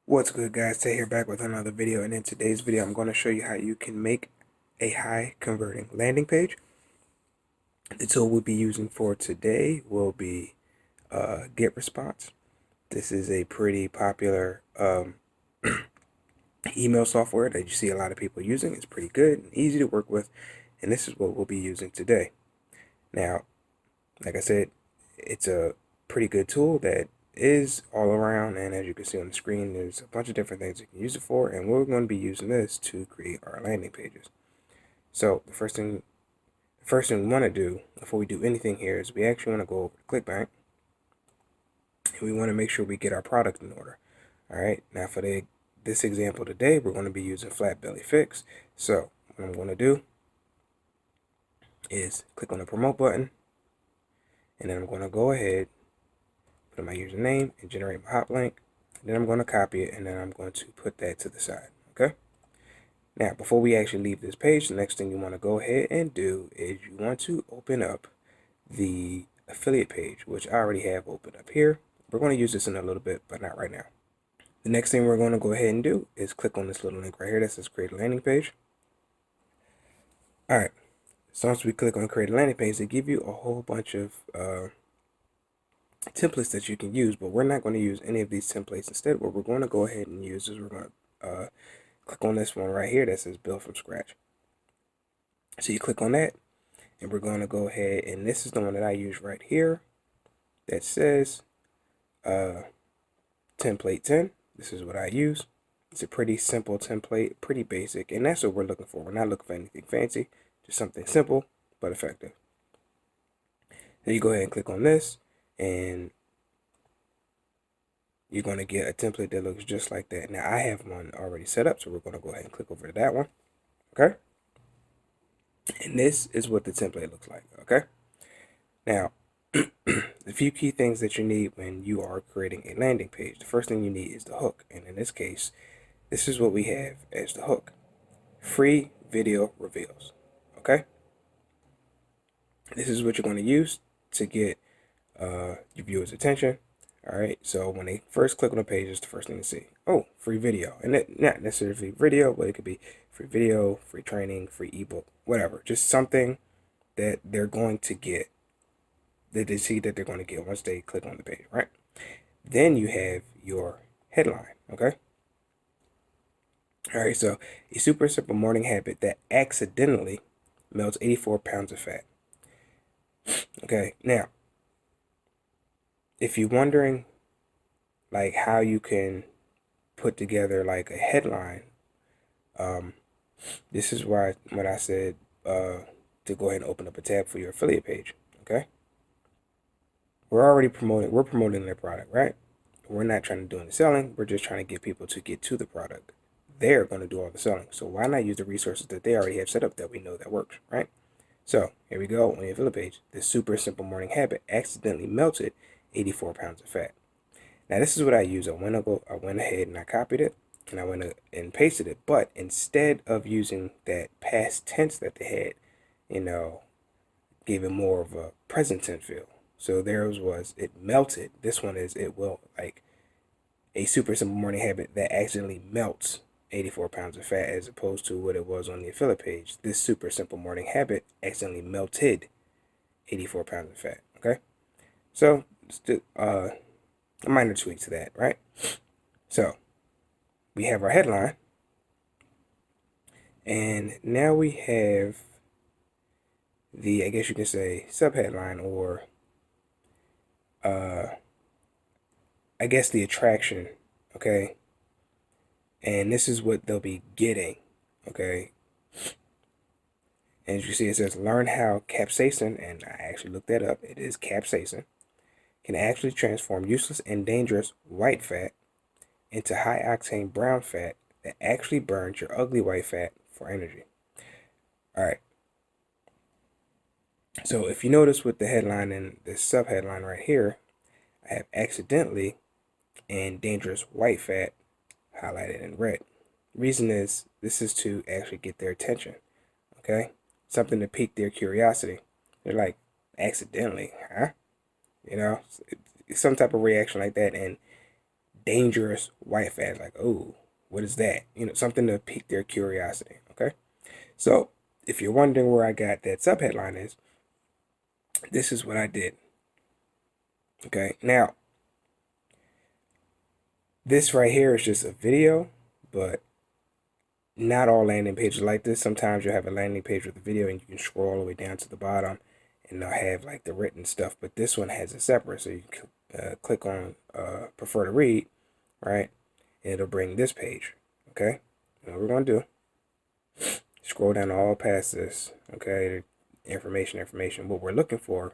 What's good, guys? Tay here, back with another video, and in today's video I'm going to show you how you can make a high converting landing page. The tool we'll be using for today will be GetResponse. This is a pretty popular email software that you see a lot of people using. It's pretty good and easy to work with, and this is what we'll be using today. Now, like I said, it's a pretty good tool that is all around, and as you can see on the screen, there's a bunch of different things you can use it for, and we're going to be using this to create our landing pages. So the first thing we want to do before we do anything here is we actually want to go over to ClickBank, and we want to make sure we get our product in order. All right, now for this example today, we're going to be using Flat Belly Fix. So what I'm going to do is click on the promote button, and then I'm going to go ahead, put in my username and generate my hop link. And then I'm going to copy it, and then I'm going to put that to the side. Okay. Now, before we actually leave this page, the next thing you want to go ahead and do is you want to open up the affiliate page, which I already have opened up here. We're going to use this in a little bit, but not right now. The next thing we're going to go ahead and do is click on this little link right here that says create a landing page. All right. So once we click on create a landing page, they give you a whole bunch of templates that you can use, but we're not going to use any of these templates. Instead, what we're going to go ahead and use is we're going to click on this one right here that says build from scratch. So you click on that, and we're going to go ahead, and this is the one that I use right here that says template 10. This is what I use. It's a pretty simple template, pretty basic, and that's what we're looking for. We're not looking for anything fancy, just something simple but effective. Then you go ahead and click on this, and you're going to get a template that looks just like that. Now, I have one already set up, so we're going to go ahead and click over to that one. Okay? And this is what the template looks like. Okay? Now, the few key things that you need when you are creating a landing page. The first thing you need is the hook. And in this case, this is what we have as the hook. Free video reveals. Okay? This is what you're going to use to get your viewers' attention. All right, so when they first click on the page, it's the first thing to see. Oh, free video. And it, not necessarily free video, but it could be free video, free training, free ebook, whatever. Just something that they're going to get, that they see that they're going to get once they click on the page, right? Then you have your headline, okay? All right, so a super simple morning habit that accidentally melts 84 pounds of fat. Okay, now, if you're wondering like how you can put together like a headline, this is why when I said to go ahead and open up a tab for your affiliate page. Okay, we're promoting their product, right? We're not trying to do any selling, we're just trying to get people to get to the product. They're going to do all the selling, so why not use the resources that they already have set up that we know that works, right? So here we go on the affiliate page. This super simple morning habit accidentally melted 84 pounds of fat. Now this is what I use. I went ahead and I copied it, and I went and pasted it. But instead of using that past tense that they had, gave it more of a present tense feel. So theirs was it melted. This one is it will, like a super simple morning habit that accidentally melts 84 pounds of fat, as opposed to what it was on the affiliate page. This super simple morning habit accidentally melted 84 pounds of fat. Okay, so a minor tweak to that, right? So we have our headline, and now we have the, I guess you can say, subheadline, or I guess the attraction. Okay, and this is what they'll be getting. Okay, and as you see, it says learn how capsaicin, and I actually looked that up. It is capsaicin, can actually transform useless and dangerous white fat into high octane brown fat that actually burns your ugly white fat for energy. All right. So if you notice with the headline and the subheadline right here, I have accidentally and dangerous white fat highlighted in red. Reason is this is to actually get their attention. Okay, something to pique their curiosity. They're like, accidentally, huh? Some type of reaction like that, and dangerous white fat. Like, oh, what is that? You know, something to pique their curiosity. Okay. So if you're wondering where I got that subheadline is, this is what I did. Okay. Now, this right here is just a video, but not all landing pages like this. Sometimes you'll have a landing page with a video and you can scroll all the way down to the bottom and they'll have like the written stuff, but this one has a separate. So you can click on prefer to read, right? And it'll bring this page. Okay. And what we're going to do, scroll down all past this. Okay. Information. What we're looking for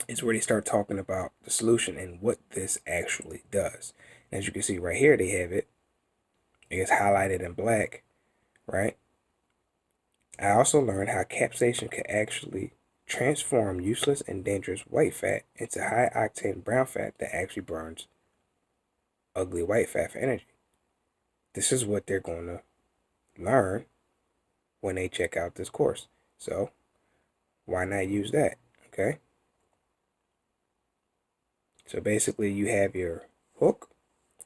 is where they start talking about the solution and what this actually does. As you can see right here, they have it. It's highlighted in black, right? I also learned how capsaicin can actually transform useless and dangerous white fat into high octane brown fat that actually burns ugly white fat for energy. This is what they're going to learn when they check out this course. So why not use that? Okay. So basically you have your hook.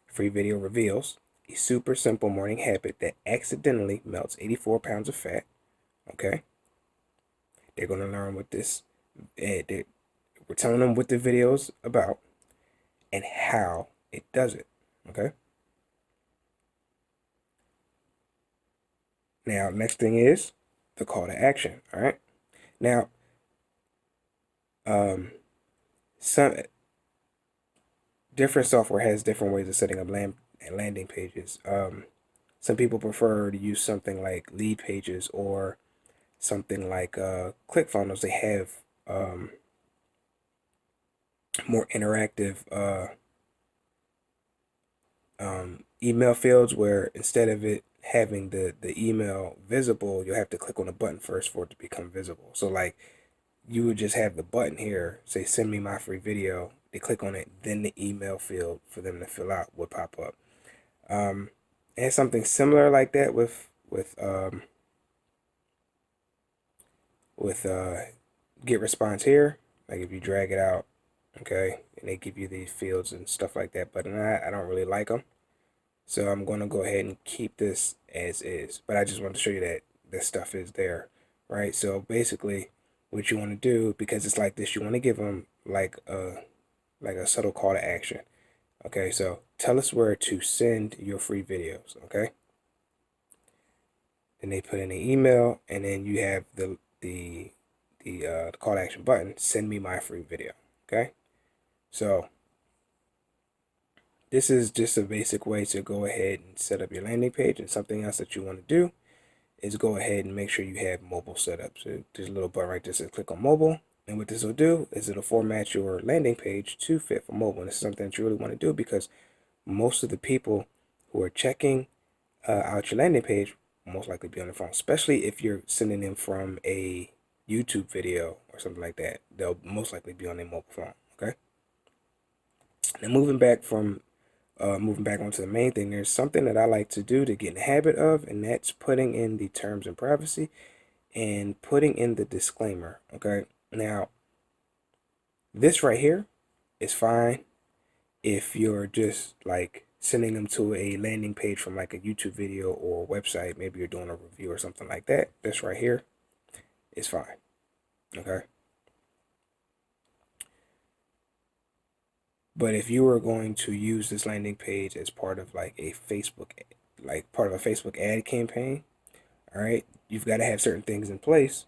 Free video reveals a super simple morning habit that accidentally melts 84 pounds of fat. Okay. They're going to learn what this, we're telling them what the video's about and how it does it. Okay. Now, next thing is the call to action. All right. Now, some different software has different ways of setting up landing pages. Some people prefer to use something like Lead Pages or something like ClickFunnels. They have more interactive email fields where instead of it having the email visible, you'll have to click on a button first for it to become visible. So like you would just have the button here, say send me my free video. They click on it, then the email field for them to fill out would pop up. And something similar like that with GetResponse here. Like if you drag it out, okay, and they give you these fields and stuff like that, but I don't really like them. So I'm going to go ahead and keep this as is. But I just want to show you that this stuff is there, right? So basically what you want to do, because it's like this, you want to give them like a subtle call to action. Okay, so tell us where to send your free videos, okay? Then they put in an email, and then you have the call to action button, send me my free video, okay? So this is just a basic way to go ahead and set up your landing page. And something else that you want to do is go ahead and make sure you have mobile set up. So there's a little button right there that says click on mobile. And what this will do is it'll format your landing page to fit for mobile. And this is something that you really want to do because most of the people who are checking out your landing page will most likely be on the phone, especially if you're sending them from a YouTube video or something like that. They'll most likely be on their mobile phone, okay? Now moving back onto the main thing, there's something that I like to do to get in the habit of, and that's putting in the terms and privacy and putting in the disclaimer, okay? Now, this right here is fine if you're just like sending them to a landing page from like a YouTube video or a website. Maybe you're doing a review or something like that. This right here is fine, okay? But if you were going to use this landing page as part of like a Facebook ad campaign, all right, you've got to have certain things in place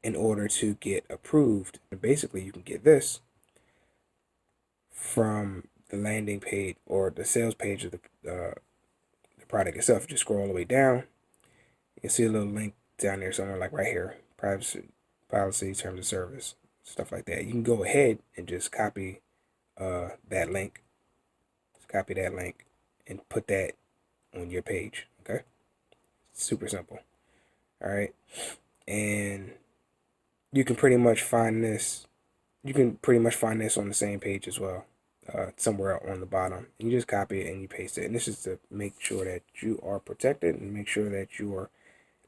in order to get approved. And basically, you can get this from the landing page or the sales page of the product itself. Just scroll all the way down. You can see a little link down there somewhere, like right here, privacy policy, terms of service, stuff like that. You can go ahead and just copy that link. Just copy that link and put that on your page. Okay, super simple. All right, and you can pretty much find this. You can pretty much find this on the same page as well, somewhere on the bottom. And you just copy it and you paste it. And this is to make sure that you are protected and make sure that your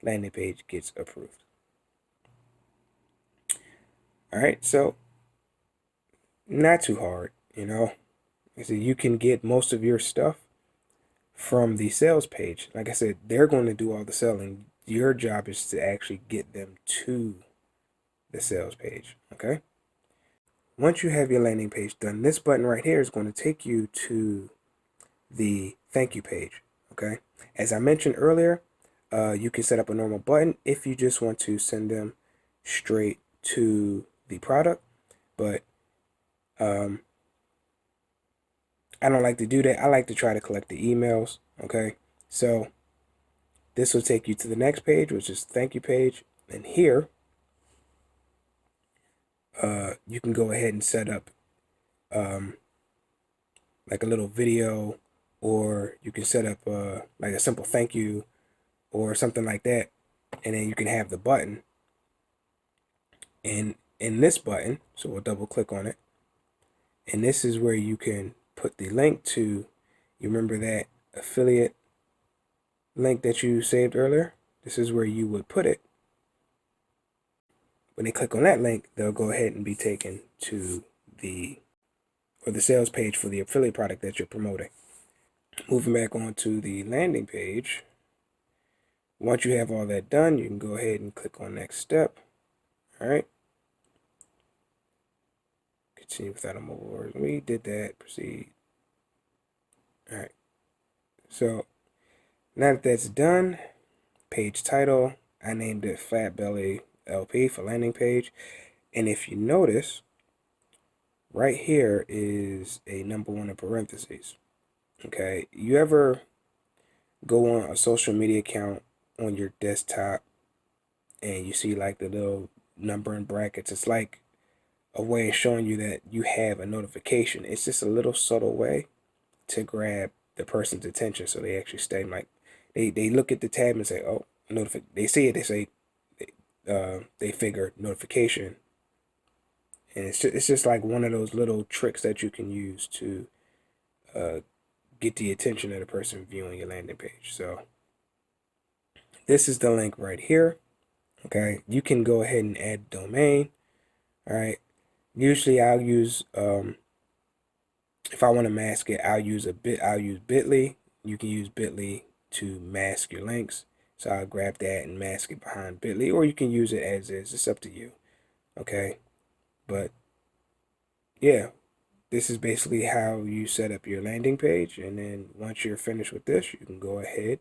landing page gets approved. All right, so not too hard, you know. So you can get most of your stuff from the sales page. Like I said, they're going to do all the selling. Your job is to actually get them to the sales page, okay? Once you have your landing page done, this button right here is going to take you to the thank you page, okay? As I mentioned earlier, you can set up a normal button if you just want to send them straight to the product, but I don't like to do that. I like to try to collect the emails, okay? So this will take you to the next page, which is thank you page, and here you can go ahead and set up like a little video, or you can set up like a simple thank you or something like that, and then you can have the button. And in this button, so we'll double click on it, and this is where you can put the link to, you remember that affiliate link that you saved earlier? This is where you would put it. When they click on that link, they'll go ahead and be taken to the sales page for the affiliate product that you're promoting. Moving back onto the landing page, once you have all that done, you can go ahead and click on next step. All right. Continue without a mobile order. We did that. Proceed. All right. So now that that's done, page title, I named it Flat Belly LP for landing page. And if you notice, right here is a number 1 in parentheses. Okay. You ever go on a social media account on your desktop and you see like the little number in brackets? It's like a way of showing you that you have a notification. It's just a little subtle way to grab the person's attention so they actually stay. Like they look at the tab and say, oh, they see it, they say, they figure notification. And it's just like one of those little tricks that you can use to get the attention of the person viewing your landing page. So this is the link right here. Okay, you can go ahead and add domain. All right, usually I'll use if I want to mask it, I'll use Bitly. You can use Bitly to mask your links. So I'll grab that and mask it behind Bitly, or you can use it as is. It's up to you. Okay, but yeah, this is basically how you set up your landing page. And then once you're finished with this, you can go ahead,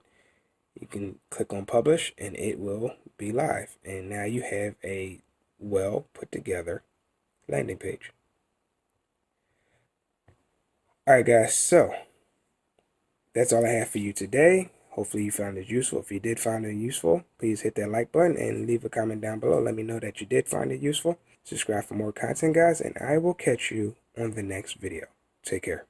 you can click on publish, and it will be live. And now you have a well put together landing page. All right, guys, so that's all I have for you today. Hopefully you found it useful. If you did find it useful, please hit that like button and leave a comment down below. Let me know that you did find it useful. Subscribe for more content, guys, and I will catch you on the next video. Take care.